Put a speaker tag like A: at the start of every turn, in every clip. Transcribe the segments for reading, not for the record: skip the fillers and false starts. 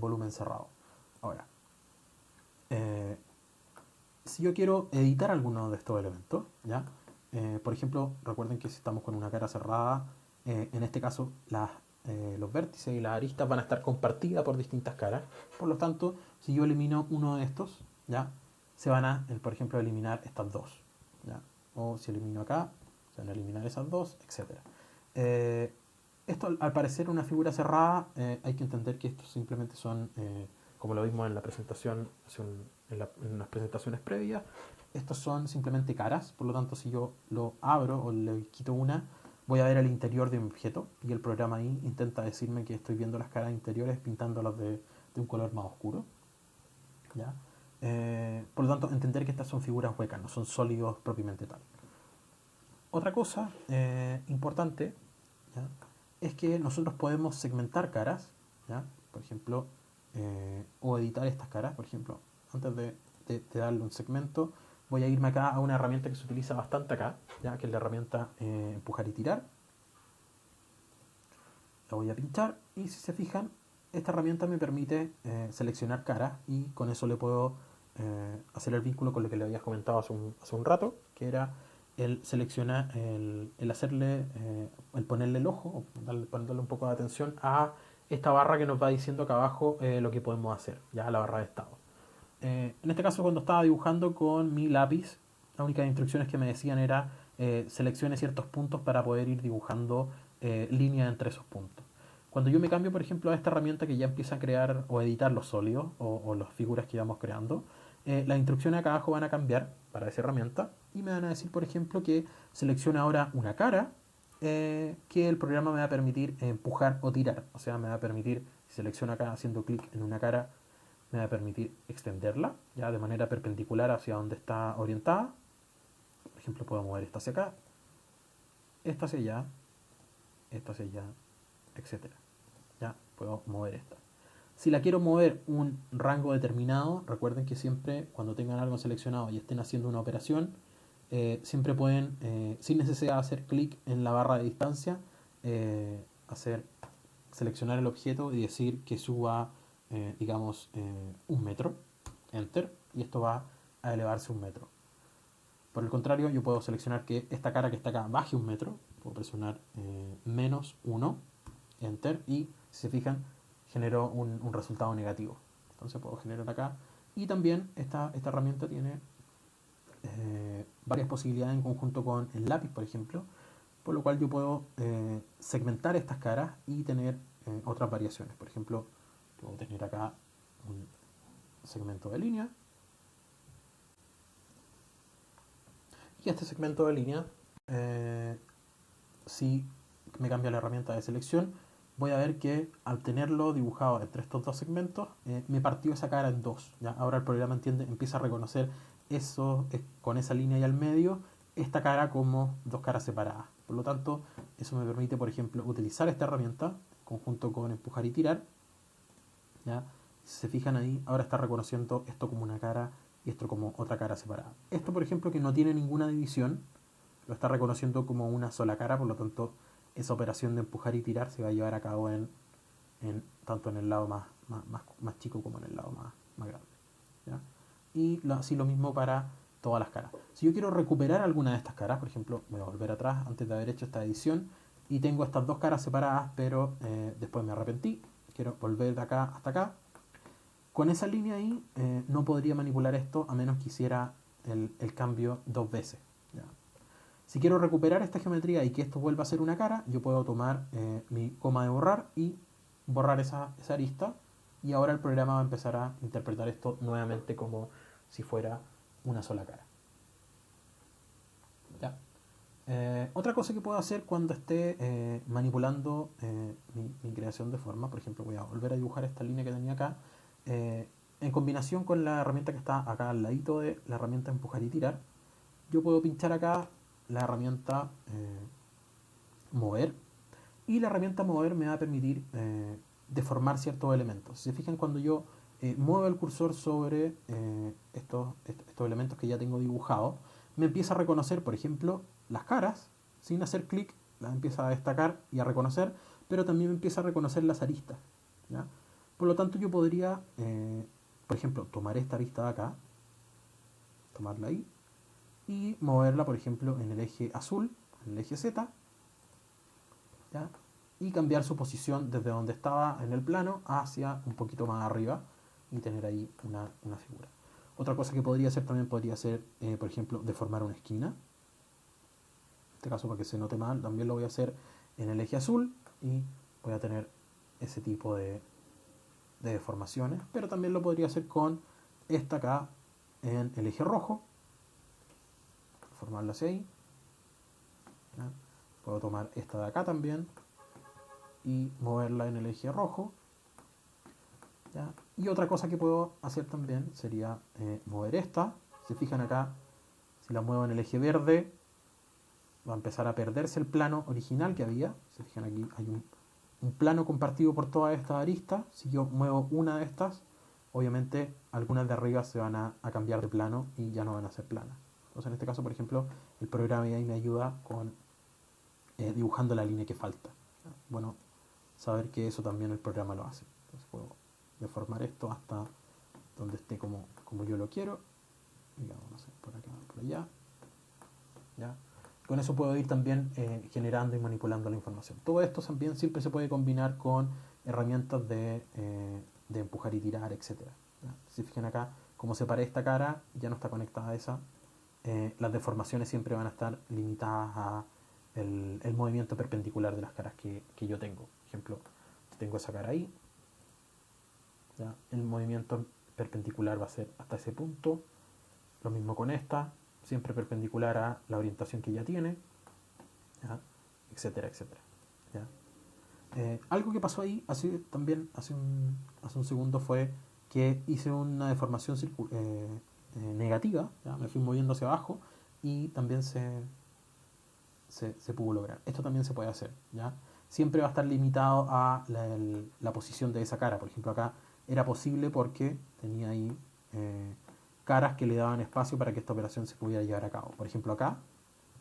A: volumen cerrado. Ahora, si yo quiero editar alguno de estos elementos, ¿ya? Por ejemplo, recuerden que si estamos con una cara cerrada, en este caso los vértices y las aristas van a estar compartidas por distintas caras. Por lo tanto, si yo elimino uno de estos, ¿ya? Se van a, por ejemplo, eliminar estas dos, ¿ya? O si elimino acá, se van a eliminar esas dos, etc. Esto, al parecer, una figura cerrada, hay que entender que estos simplemente son, como lo vimos en la presentación, en las presentaciones previas, estos son simplemente caras. Por lo tanto, si yo lo abro o le quito una, voy a ver el interior de un objeto y el programa ahí intenta decirme que estoy viendo las caras interiores pintándolas de un color más oscuro, ¿ya? Por lo tanto, entender que estas son figuras huecas, no son sólidos propiamente tal. Otra cosa importante, ¿ya? Es que nosotros podemos segmentar caras, ¿ya? Por ejemplo, o editar estas caras. Por ejemplo, antes de darle un segmento, voy a irme acá a una herramienta que se utiliza bastante acá, ¿ya? Que es la herramienta empujar y tirar. La voy a pinchar y si se fijan, esta herramienta me permite seleccionar caras y con eso le puedo hacer el vínculo con lo que le había comentado hace un rato, que era el seleccionar, el hacerle, el ponerle el ojo, o ponerle un poco de atención a esta barra que nos va diciendo acá abajo lo que podemos hacer, ya la barra de estado. En este caso, cuando estaba dibujando con mi lápiz, las únicas instrucciones que me decían era seleccione ciertos puntos para poder ir dibujando líneas entre esos puntos. Cuando yo me cambio, por ejemplo, a esta herramienta que ya empieza a crear o editar los sólidos o las figuras que íbamos creando, las instrucciones acá abajo van a cambiar para esa herramienta y me van a decir, por ejemplo, que seleccione ahora una cara que el programa me va a permitir empujar o tirar. O sea, me va a permitir, si selecciono acá haciendo clic en una cara, me va a permitir extenderla ya de manera perpendicular hacia donde está orientada. Por ejemplo, puedo mover esta hacia acá, esta hacia allá, etc. Ya puedo mover esta. Si la quiero mover un rango determinado, recuerden que siempre cuando tengan algo seleccionado y estén haciendo una operación, siempre pueden, sin necesidad de hacer clic en la barra de distancia, seleccionar el objeto y decir que suba, digamos, 1 metro, enter, y esto va a elevarse 1 metro. Por el contrario, yo puedo seleccionar que esta cara que está acá baje 1 metro, puedo presionar -1, enter, y si se fijan, generó un resultado negativo. Entonces puedo generar acá. Y también esta herramienta tiene varias posibilidades en conjunto con el lápiz, por ejemplo, por lo cual yo puedo segmentar estas caras y tener otras variaciones. Por ejemplo, puedo tener acá un segmento de línea y este segmento de línea, si me cambia la herramienta de selección, voy a ver que al tenerlo dibujado entre estos dos segmentos, me partió esa cara en dos. ¿Ya? Ahora el programa empieza a reconocer eso con esa línea y al medio, esta cara como dos caras separadas. Por lo tanto, eso me permite, por ejemplo, utilizar esta herramienta conjunto con empujar y tirar. ¿Ya? Si se fijan ahí, ahora está reconociendo esto como una cara y esto como otra cara separada. Esto, por ejemplo, que no tiene ninguna división, lo está reconociendo como una sola cara, por lo tanto, esa operación de empujar y tirar se va a llevar a cabo tanto en el lado más chico como en el lado más grande. ¿Ya? Y así lo mismo para todas las caras. Si yo quiero recuperar alguna de estas caras, por ejemplo, voy a volver atrás antes de haber hecho esta edición y tengo estas dos caras separadas, pero después me arrepentí, quiero volver de acá hasta acá. Con esa línea ahí no podría manipular esto a menos que hiciera el cambio dos veces. ¿Ya? Si quiero recuperar esta geometría y que esto vuelva a ser una cara, yo puedo tomar mi coma de borrar y borrar esa arista, y ahora el programa va a empezar a interpretar esto nuevamente como si fuera una sola cara. ¿Ya? Otra cosa que puedo hacer cuando esté manipulando mi creación de forma, por ejemplo, voy a volver a dibujar esta línea que tenía acá, en combinación con la herramienta que está acá al ladito de la herramienta empujar y tirar, yo puedo pinchar acá la herramienta mover, y la herramienta mover me va a permitir deformar ciertos elementos. Si se fijan, cuando yo muevo el cursor sobre estos elementos que ya tengo dibujados, me empieza a reconocer, por ejemplo, las caras, sin hacer clic, las empieza a destacar y a reconocer, pero también me empieza a reconocer las aristas. ¿Ya? Por lo tanto, yo podría, por ejemplo, tomar esta arista de acá, tomarla ahí, y moverla, por ejemplo, en el eje azul, en el eje Z, ¿ya? Y cambiar su posición desde donde estaba en el plano hacia un poquito más arriba y tener ahí una figura. Otra cosa que podría hacer también podría ser, por ejemplo, deformar una esquina. En este caso, para que se note mal, también lo voy a hacer en el eje azul y voy a tener ese tipo de deformaciones, pero también lo podría hacer con esta acá en el eje rojo, deformarla hacia ahí. ¿Ya? Puedo tomar esta de acá también y moverla en el eje rojo. ¿Ya? Y otra cosa que puedo hacer también sería mover esta. Si se fijan acá, si la muevo en el eje verde, va a empezar a perderse el plano original que había. Si se fijan aquí, hay un plano compartido por todas estas aristas. Si yo muevo una de estas, obviamente algunas de arriba se van a cambiar de plano y ya no van a ser planas. Entonces en este caso, por ejemplo, el programa ahí me ayuda con dibujando la línea que falta. Bueno, saber que eso también el programa lo hace. Entonces puedo deformar esto hasta donde esté como yo lo quiero. Digamos, no sé, por acá, por allá. ¿Ya? Con eso puedo ir también generando y manipulando la información. Todo esto también siempre se puede combinar con herramientas de empujar y tirar, etc. Si se fijan acá, como separé esta cara, ya no está conectada a esa. Las deformaciones siempre van a estar limitadas a el movimiento perpendicular de las caras que yo tengo. Por ejemplo, tengo esa cara ahí. ¿Ya? El movimiento perpendicular va a ser hasta ese punto. Lo mismo con esta, siempre perpendicular a la orientación que ya tiene, ¿ya? Etcétera, etcétera. ¿Ya? Algo que pasó ahí también hace un segundo fue que hice una deformación negativa, ¿ya? Me fui moviendo hacia abajo y también se pudo lograr. Esto también se puede hacer. ¿Ya? Siempre va a estar limitado a la posición de esa cara. Por ejemplo, acá era posible porque tenía ahí caras que le daban espacio para que esta operación se pudiera llevar a cabo. Por ejemplo, acá,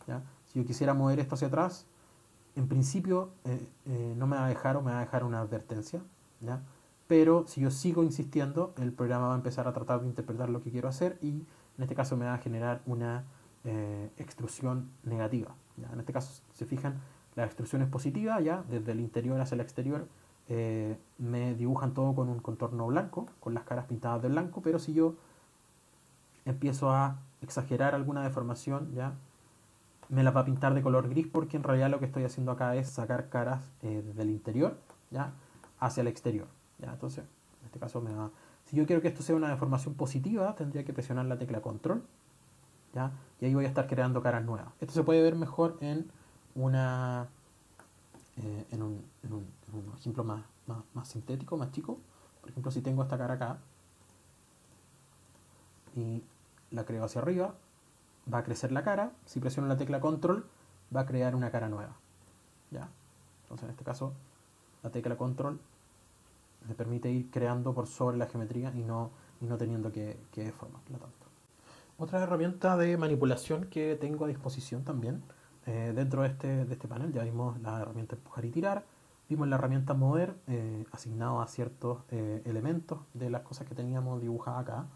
A: ¿ya? Si yo quisiera mover esto hacia atrás, en principio no me va a dejar o me va a dejar una advertencia, ¿ya? Pero si yo sigo insistiendo, el programa va a empezar a tratar de interpretar lo que quiero hacer y en este caso me va a generar una extrusión negativa. ¿Ya? En este caso, se fijan, la extrusión es positiva, ya desde el interior hacia el exterior me dibujan todo con un contorno blanco, con las caras pintadas de blanco, pero si yo empiezo a exagerar alguna deformación, ya me la va a pintar de color gris porque en realidad lo que estoy haciendo acá es sacar caras desde el interior, ya, hacia el exterior. ¿Ya? Entonces, en este caso me va... Si yo quiero que esto sea una deformación positiva, tendría que presionar la tecla control, ¿ya? Y ahí voy a estar creando caras nuevas. Esto se puede ver mejor en una en un ejemplo más sintético, más chico. Por ejemplo, si tengo esta cara acá y la creo hacia arriba, va a crecer la cara. Si presiono la tecla control, va a crear una cara nueva. ¿Ya? Entonces, en este caso, la tecla control me permite ir creando por sobre la geometría y no teniendo que deformarla tanto. Otra herramienta de manipulación que tengo a disposición también dentro de este panel, ya vimos la herramienta empujar y tirar, vimos la herramienta mover asignado a ciertos elementos de las cosas que teníamos dibujadas acá.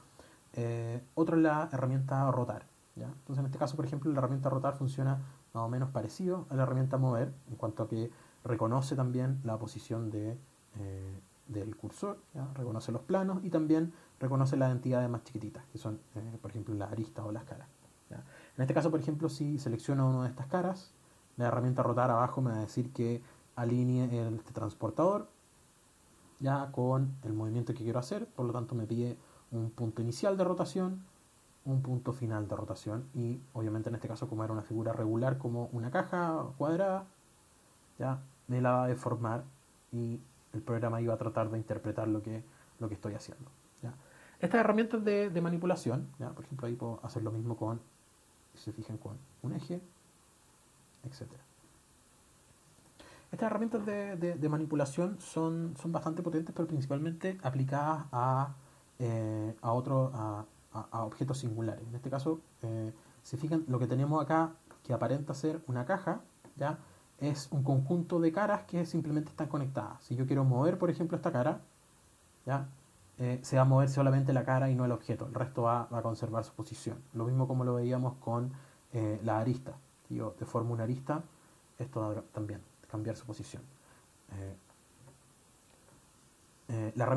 A: Otra es la herramienta rotar. ¿Ya? Entonces en este caso, por ejemplo, la herramienta rotar funciona más o menos parecido a la herramienta mover en cuanto a que reconoce también la posición del cursor, ¿ya? Reconoce los planos y también reconoce las entidades más chiquititas, que son, por ejemplo, las aristas o las caras. ¿Ya? En este caso, por ejemplo, si selecciono una de estas caras, la herramienta rotar abajo me va a decir que alinee este transportador ya con el movimiento que quiero hacer, por lo tanto me pide un punto inicial de rotación, un punto final de rotación y obviamente en este caso como era una figura regular como una caja cuadrada, ya me la va a deformar y el programa iba a tratar de interpretar lo que estoy haciendo. ¿Ya? Estas herramientas de manipulación, ¿ya? Por ejemplo ahí puedo hacer lo mismo con, si se fijan, con un eje, etcétera. Estas herramientas de manipulación son bastante potentes, pero principalmente aplicadas a objetos singulares. En este caso, se fijan, lo que tenemos acá, que aparenta ser una caja, ¿ya? Es un conjunto de caras que simplemente están conectadas. Si yo quiero mover, por ejemplo, esta cara, ¿ya? Se va a mover solamente la cara y no el objeto, el resto va a conservar su posición. Lo mismo como lo veíamos con la arista. Si yo deformo una arista, esto va a también cambiar su posición. La herramienta